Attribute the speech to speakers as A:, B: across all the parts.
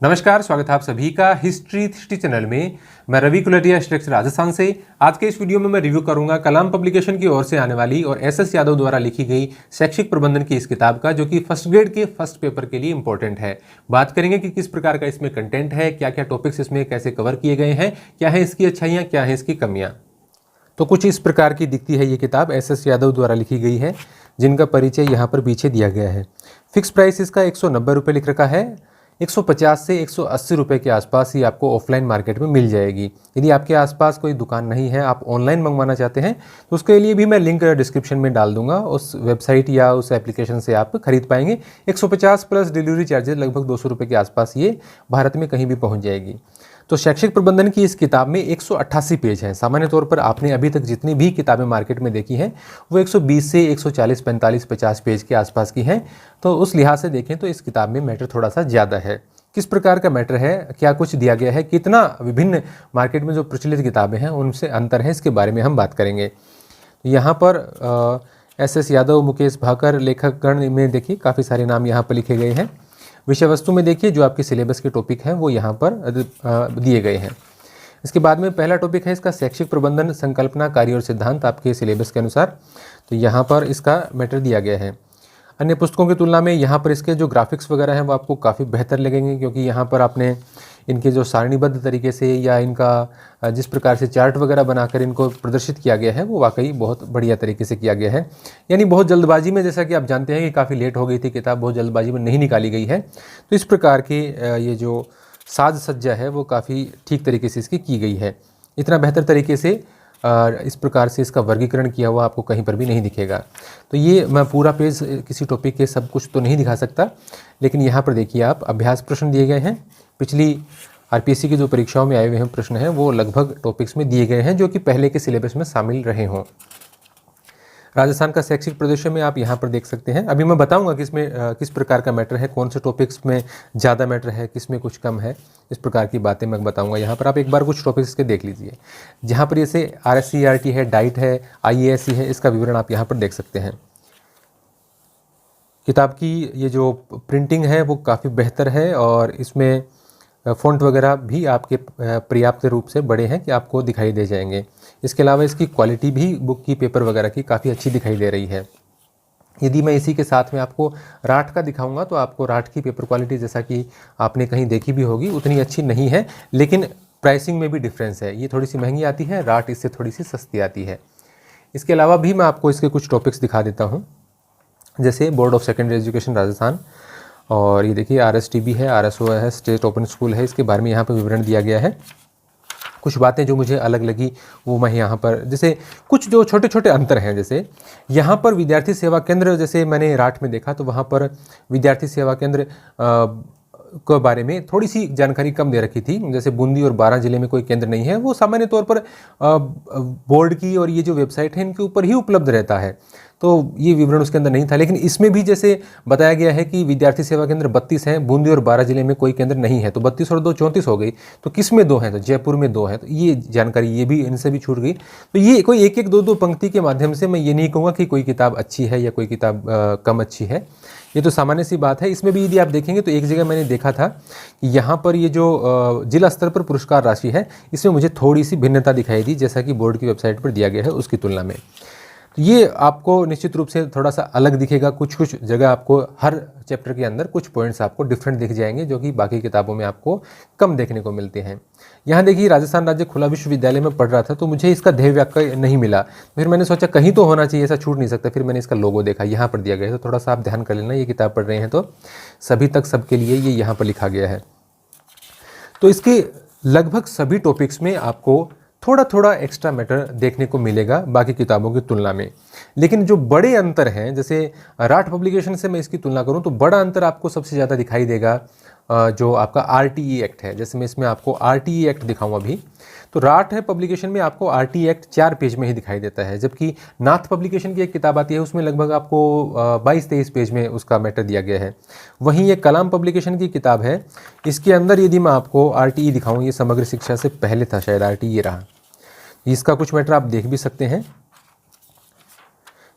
A: नमस्कार, स्वागत है आप सभी का हिस्ट्री 360 चैनल में। मैं रवि कुलटिया स्ट्रेक्स राजस्थान से। आज के इस वीडियो में मैं रिव्यू करूंगा कलाम पब्लिकेशन की ओर से आने वाली और एसएस यादव द्वारा लिखी गई शैक्षिक प्रबंधन की इस किताब का, जो कि फर्स्ट ग्रेड के फर्स्ट पेपर के लिए इंपॉर्टेंट है। बात करेंगे कि किस प्रकार का इसमें कंटेंट है, क्या क्या टॉपिक्स इसमें कैसे कवर किए गए हैं, क्या है इसकी अच्छाइयाँ, क्या है इसकी कमियाँ। तो कुछ इस प्रकार की दिखती है ये किताब, एसएस यादव द्वारा लिखी गई है, जिनका परिचय यहाँ पर पीछे दिया गया है। फिक्स प्राइस इसका 190 रुपये लिख रखा है। 150 से 180 रुपये के आसपास ही आपको ऑफलाइन मार्केट में मिल जाएगी। यदि आपके आसपास कोई दुकान नहीं है, आप ऑनलाइन मंगवाना चाहते हैं, तो उसके लिए भी मैं लिंक डिस्क्रिप्शन में डाल दूंगा। उस वेबसाइट या उस एप्लीकेशन से आप खरीद पाएंगे। 150 प्लस डिलीवरी चार्जेस लगभग 200 रुपये के आसपास ये भारत में कहीं भी पहुँच जाएगी। तो शैक्षिक प्रबंधन की इस किताब में 188 पेज हैं। सामान्य तौर पर आपने अभी तक जितनी भी किताबें मार्केट में देखी हैं वो 120 से 140, 45, 50 पेज के आसपास की हैं। तो उस लिहाज से देखें तो इस किताब में मैटर थोड़ा सा ज़्यादा है। किस प्रकार का मैटर है, क्या कुछ दिया गया है, कितना विभिन्न मार्केट में जो प्रचलित किताबें हैं उनसे अंतर है, इसके बारे में हम बात करेंगे। यहाँ पर एसएस यादव, मुकेश भाकर, लेखकगण में देखिए काफ़ी सारे नाम यहाँ पर लिखे गए हैं। विषय वस्तु में देखिए जो आपके सिलेबस के टॉपिक हैं वो यहाँ पर दिए गए हैं। इसके बाद में पहला टॉपिक है इसका शैक्षिक प्रबंधन, संकल्पना, कार्य और सिद्धांत आपके सिलेबस के अनुसार। तो यहाँ पर इसका मैटर दिया गया है। अन्य पुस्तकों की तुलना में यहाँ पर इसके जो ग्राफिक्स वगैरह हैं वो आपको काफ़ी बेहतर लगेंगे, क्योंकि यहाँ पर आपने इनके जो सारणीबद्ध तरीके से या इनका जिस प्रकार से चार्ट वगैरह बनाकर इनको प्रदर्शित किया गया है वो वाकई बहुत बढ़िया तरीके से किया गया है। यानी बहुत जल्दबाजी में, जैसा कि आप जानते हैं कि काफ़ी लेट हो गई थी किताब, बहुत जल्दबाजी में नहीं निकाली गई है। तो इस प्रकार की ये जो साज सज्जा है वो काफ़ी ठीक तरीके से इसकी की गई है। इतना बेहतर तरीके से इस प्रकार से इसका वर्गीकरण किया हुआ आपको कहीं पर भी नहीं दिखेगा। तो ये मैं पूरा पेज किसी टॉपिक के सब कुछ तो नहीं दिखा सकता, लेकिन यहाँ पर देखिए आप अभ्यास प्रश्न दिए गए हैं। पिछली आरपीएससी की जो परीक्षाओं में आए हुए हैं प्रश्न हैं वो लगभग टॉपिक्स में दिए गए हैं जो कि पहले के सिलेबस में शामिल रहे हों। राजस्थान का शैक्षिक प्रदर्शन में आप यहाँ पर देख सकते हैं। अभी मैं बताऊंगा कि इसमें किस प्रकार का मैटर है, कौन से टॉपिक्स में ज़्यादा मैटर है, किस में कुछ कम है, इस प्रकार की बातें मैं बताऊंगा। यहाँ पर आप एक बार कुछ टॉपिक्स के देख लीजिए। जहाँ पर जैसे RSCERT है, डाइट है, IASC है, इसका विवरण आप यहाँ पर देख सकते हैं। किताब की ये जो प्रिंटिंग है वो काफ़ी बेहतर है और इसमें फ़ॉन्ट वगैरह भी आपके पर्याप्त रूप से बड़े हैं कि आपको दिखाई दे जाएंगे। इसके अलावा इसकी क्वालिटी भी बुक की, पेपर वगैरह की काफ़ी अच्छी दिखाई दे रही है। यदि मैं इसी के साथ में आपको राठ का दिखाऊंगा तो आपको राठ की पेपर क्वालिटी, जैसा कि आपने कहीं देखी भी होगी, उतनी अच्छी नहीं है, लेकिन प्राइसिंग में भी डिफरेंस है। ये थोड़ी सी महंगी आती है, राठ इससे थोड़ी सी सस्ती आती है। इसके अलावा भी मैं आपको इसके कुछ टॉपिक्स दिखा देता हूँ, जैसे board of secondary education Rajasthan, और ये देखिए RSTB है, RSO है, स्टेट ओपन स्कूल है, इसके बारे में यहाँ पर विवरण दिया गया है। कुछ बातें जो मुझे अलग लगी वो मैं यहाँ पर, जैसे कुछ जो छोटे छोटे अंतर हैं, जैसे यहाँ पर विद्यार्थी सेवा केंद्र, जैसे मैंने राठ में देखा तो वहाँ पर विद्यार्थी सेवा केंद्र के बारे में थोड़ी सी जानकारी कम दे रखी थी। जैसे बूंदी और बारां जिले में कोई केंद्र नहीं है, वो सामान्य तौर पर बोर्ड की और ये जो वेबसाइट है इनके ऊपर ही उपलब्ध रहता है, तो ये विवरण उसके अंदर नहीं था। लेकिन इसमें भी जैसे बताया गया है कि विद्यार्थी सेवा केंद्र 32 हैं, बूंदी और बारां जिले में कोई केंद्र नहीं है, तो 32 और 2 34 हो गई। तो किस में 2 हैं, तो जयपुर में 2 हैं। तो ये जानकारी ये भी इनसे भी छूट गई। तो ये कोई एक एक दो पंक्ति के माध्यम से मैं ये नहीं कहूँगा कि कोई किताब अच्छी है या कोई किताब कम अच्छी है, ये तो सामान्य सी बात है। इसमें भी यदि आप देखेंगे तो एक जगह मैंने देखा था कि यहाँ पर ये जो जिला स्तर पर पुरस्कार राशि है, इसमें मुझे थोड़ी सी भिन्नता दिखाई दी, जैसा कि बोर्ड की वेबसाइट पर दिया गया है उसकी तुलना में। तो ये आपको निश्चित रूप से थोड़ा सा अलग दिखेगा। कुछ कुछ जगह आपको हर चैप्टर के अंदर कुछ पॉइंट्स आपको डिफरेंट दिख जाएंगे, जो कि बाकी किताबों में आपको कम देखने को मिलते हैं। यहाँ देखिए, राजस्थान राज्य खुला विश्वविद्यालय में पढ़ रहा था तो मुझे इसका ध्येय वाक्य नहीं मिला। फिर मैंने सोचा कहीं तो होना चाहिए, ऐसा छूट नहीं सकता। फिर मैंने इसका लोगो देखा, यहाँ पर दिया गया है। तो थोड़ा सा आप ध्यान कर लेना, ये किताब पढ़ रहे हैं तो सभी तक सबके लिए ये यहाँ पर लिखा गया है। तो इसके लगभग सभी टॉपिक्स में आपको थोड़ा थोड़ा एक्स्ट्रा मैटर देखने को मिलेगा बाकी किताबों की तुलना में। लेकिन जो बड़े अंतर हैं, जैसे राठ पब्लिकेशन से मैं इसकी तुलना करूं तो बड़ा अंतर आपको सबसे ज़्यादा दिखाई देगा जो आपका RTE एक्ट है। जैसे मैं इसमें आपको RTE एक्ट दिखाऊं अभी, तो राठ है पब्लिकेशन में आपको RTE एक्ट 4 पेज में ही दिखाई देता है, जबकि नाथ पब्लिकेशन की एक किताब आती है उसमें लगभग आपको 22-23 पेज में उसका मैटर दिया गया है। वहीं ये कलाम पब्लिकेशन की किताब है, इसके अंदर यदि मैं आपको RTE दिखाऊं, ये समग्र शिक्षा से पहले था शायद RTE ये रहा, इसका कुछ मैटर आप देख भी सकते हैं।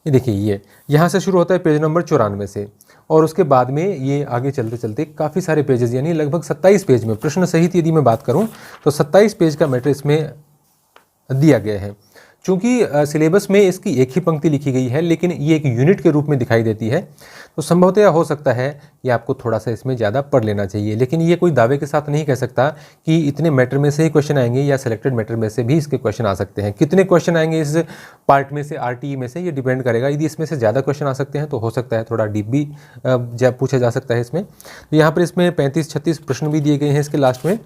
A: ये देखिए, ये यहाँ से शुरू होता है पेज नंबर 94 से, और उसके बाद में ये आगे चलते चलते काफ़ी सारे पेजेस, यानी लगभग 27 पेज में प्रश्न सहित यदि मैं बात करूं तो 27 पेज का मैटर इसमें दिया गया है। चूंकि सिलेबस में इसकी एक ही पंक्ति लिखी गई है, लेकिन ये एक यूनिट के रूप में दिखाई देती है, तो संभवतः हो सकता है कि आपको थोड़ा सा इसमें ज़्यादा पढ़ लेना चाहिए। लेकिन ये कोई दावे के साथ नहीं कह सकता कि इतने मैटर में से ही क्वेश्चन आएंगे या सिलेक्टेड मैटर में से भी इसके क्वेश्चन आ सकते हैं। कितने क्वेश्चन आएंगे इस पार्ट में से, आरटीई में से, ये डिपेंड करेगा। यदि इसमें से ज़्यादा क्वेश्चन आ सकते हैं तो हो सकता है थोड़ा डीप भी पूछा जा सकता है इसमें। तो यहाँ पर इसमें 35-36 प्रश्न भी दिए गए हैं इसके लास्ट में।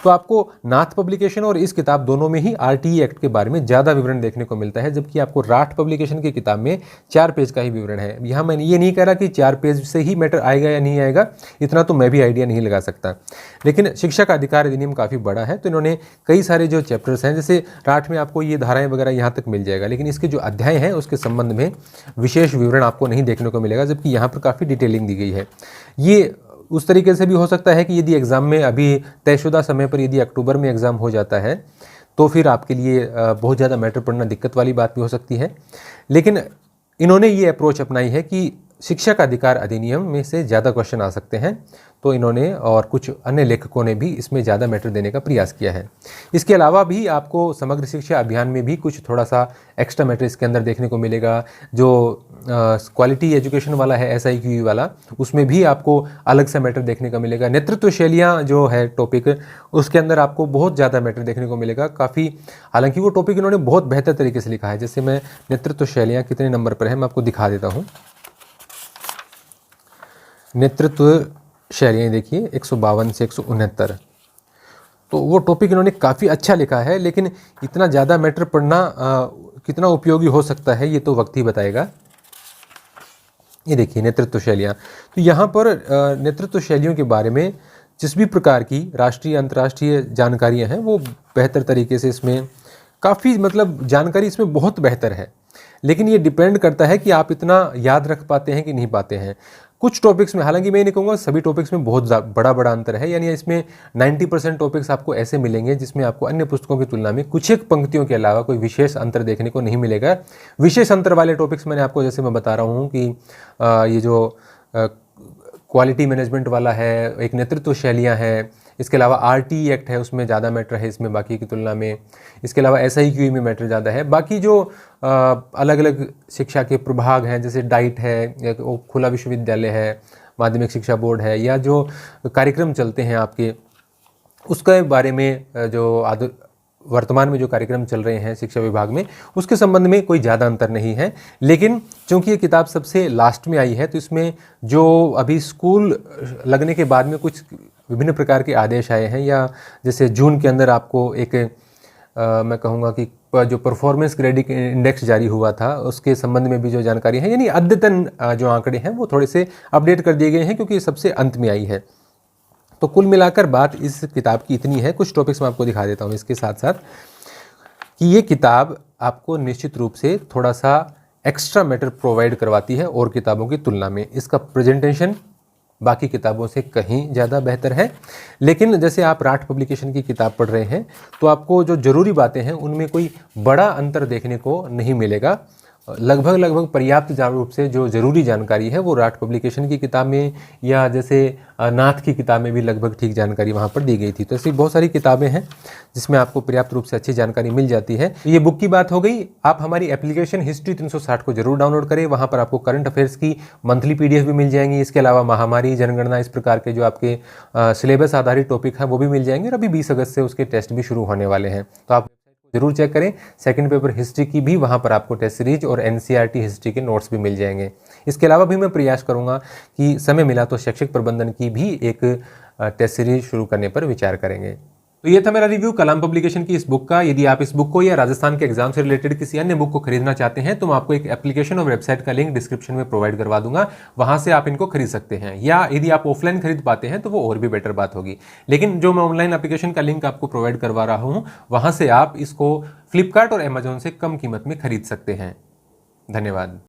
A: तो आपको नाथ पब्लिकेशन और इस किताब दोनों में ही आरटीई एक्ट के बारे में ज़्यादा विवरण देखने को मिलता है, जबकि आपको राठ पब्लिकेशन की किताब में 4 पेज का ही विवरण है। यहाँ मैं ये नहीं कह रहा कि 4 पेज से ही मैटर आएगा या नहीं आएगा, इतना तो मैं भी आइडिया नहीं लगा सकता। लेकिन शिक्षा का अधिकार अधिनियम काफ़ी बड़ा है, तो इन्होंने कई सारे जो चैप्टर्स हैं, जैसे राठ में आपको ये धाराएं वगैरह यहाँ तक मिल जाएगा, लेकिन इसके जो अध्याय हैं उसके संबंध में विशेष विवरण आपको नहीं देखने को मिलेगा, जबकि यहाँ पर काफ़ी डिटेलिंग दी गई है। ये उस तरीके से भी हो सकता है कि यदि एग्ज़ाम में अभी तयशुदा समय पर यदि अक्टूबर में एग्ज़ाम हो जाता है तो फिर आपके लिए बहुत ज़्यादा मैटर पढ़ना दिक्कत वाली बात भी हो सकती है। लेकिन इन्होंने ये अप्रोच अपनाई है कि शिक्षा का अधिकार अधिनियम में से ज़्यादा क्वेश्चन आ सकते हैं, तो इन्होंने और कुछ अन्य लेखकों ने भी इसमें ज़्यादा मैटर देने का प्रयास किया है। इसके अलावा भी आपको समग्र शिक्षा अभियान में भी कुछ थोड़ा सा एक्स्ट्रा मैटर इसके अंदर देखने को मिलेगा। जो क्वालिटी एजुकेशन वाला है, SIQE वाला, उसमें भी आपको अलग से मैटर देखने का मिलेगा। नेतृत्व शैलियाँ जो है टॉपिक, उसके अंदर आपको बहुत ज़्यादा मैटर देखने को मिलेगा काफ़ी। हालांकि वो टॉपिक इन्होंने बहुत बेहतर तरीके से लिखा है। जैसे मैं नेतृत्व शैलियाँ कितने नंबर पर है मैं आपको दिखा देता हूँ। नेतृत्व शैलियाँ देखिए 152 से 169, तो वो टॉपिक इन्होंने काफ़ी अच्छा लिखा है। लेकिन इतना ज़्यादा मैटर पढ़ना कितना उपयोगी हो सकता है ये तो वक्त ही बताएगा। ये देखिए नेतृत्व शैलियाँ, तो यहाँ पर नेतृत्व शैलियों के बारे में जिस भी प्रकार की राष्ट्रीय अंतर्राष्ट्रीय जानकारियाँ हैं वो बेहतर तरीके से इसमें काफ़ी, मतलब जानकारी इसमें बहुत बेहतर है। लेकिन ये डिपेंड करता है कि आप इतना याद रख पाते हैं कि नहीं पाते हैं। कुछ टॉपिक्स में, हालांकि मैं नहीं कहूँगा सभी टॉपिक्स में बहुत बड़ा बड़ा अंतर है, यानी इसमें 90% टॉपिक्स आपको ऐसे मिलेंगे जिसमें आपको अन्य पुस्तकों की तुलना में कुछ एक पंक्तियों के अलावा कोई विशेष अंतर देखने को नहीं मिलेगा। विशेष अंतर वाले टॉपिक्स मैंने आपको, जैसे मैं बता रहा हूँ कि ये जो क्वालिटी मैनेजमेंट वाला है, एक नेतृत्व शैलियाँ हैं, इसके अलावा RTE एक्ट है उसमें ज़्यादा मैटर है इसमें बाकी की तुलना में। इसके अलावा SIQE में मैटर ज़्यादा है। बाकी जो अलग अलग शिक्षा के प्रभाग हैं, जैसे डाइट है या तो खुला विश्वविद्यालय है, माध्यमिक शिक्षा बोर्ड है, या जो कार्यक्रम चलते हैं आपके, उसके बारे में जो वर्तमान में जो कार्यक्रम चल रहे हैं शिक्षा विभाग में, उसके संबंध में कोई ज़्यादा अंतर नहीं है। लेकिन चूंकि ये किताब सबसे लास्ट में आई है, तो इसमें जो अभी स्कूल लगने के बाद में कुछ विभिन्न प्रकार के आदेश आए हैं, या जैसे जून के अंदर आपको एक मैं कहूँगा कि जो परफॉर्मेंस ग्रेडिंग इंडेक्स जारी हुआ था उसके संबंध में भी जो जानकारी है, यानी अद्यतन जो आंकड़े हैं वो थोड़े से अपडेट कर दिए गए हैं, क्योंकि ये सबसे अंत में आई है। तो कुल मिलाकर बात इस किताब की इतनी है। कुछ टॉपिक्स मैं आपको दिखा देता हूँ इसके साथ साथ, कि ये किताब आपको निश्चित रूप से थोड़ा सा एक्स्ट्रा मैटर प्रोवाइड करवाती है और किताबों की तुलना में। इसका प्रेजेंटेशन बाकी किताबों से कहीं ज़्यादा बेहतर है। लेकिन जैसे आप राठ पब्लिकेशन की किताब पढ़ रहे हैं तो आपको जो ज़रूरी बातें हैं उनमें कोई बड़ा अंतर देखने को नहीं मिलेगा। लगभग पर्याप्त रूप से जो ज़रूरी जानकारी है वो राठ पब्लिकेशन की किताब में, या जैसे नाथ की किताब में भी लगभग ठीक जानकारी वहाँ पर दी गई थी। तो ऐसी बहुत सारी किताबें हैं जिसमें आपको पर्याप्त रूप से अच्छी जानकारी मिल जाती है। ये बुक की बात हो गई। आप हमारी एप्लीकेशन हिस्ट्री 360 को जरूर डाउनलोड करें। वहाँ पर आपको करंट अफेयर्स की मंथली PDF भी मिल जाएंगी। इसके अलावा महामारी, जनगणना, इस प्रकार के जो आपके सिलेबस आधारित टॉपिक है वो भी मिल जाएंगे। और अभी 20 अगस्त से उसके टेस्ट भी शुरू होने वाले हैं, तो आप जरूर चेक करें। सेकंड पेपर हिस्ट्री की भी वहाँ पर आपको टेस्ट सीरीज और NCERT हिस्ट्री के नोट्स भी मिल जाएंगे। इसके अलावा भी मैं प्रयास करूँगा कि समय मिला तो शैक्षिक प्रबंधन की भी एक टेस्ट सीरीज शुरू करने पर विचार करेंगे। तो ये था मेरा रिव्यू कलाम पब्लिकेशन की इस बुक का। यदि आप इस बुक को या राजस्थान के एग्जाम से रिलेटेड किसी अन्य बुक को खरीदना चाहते हैं तो मैं आपको एक एप्लीकेशन और वेबसाइट का लिंक डिस्क्रिप्शन में प्रोवाइड करवा दूंगा, वहां से आप इनको खरीद सकते हैं। या यदि आप ऑफलाइन खरीद पाते हैं तो वो और भी बेटर बात होगी। लेकिन जो मैं ऑनलाइन एप्लीकेशन का लिंक आपको प्रोवाइड करवा रहा हूँ वहां से आप इसको फ्लिपकार्ट और अमेजोन से कम कीमत में खरीद सकते हैं। धन्यवाद।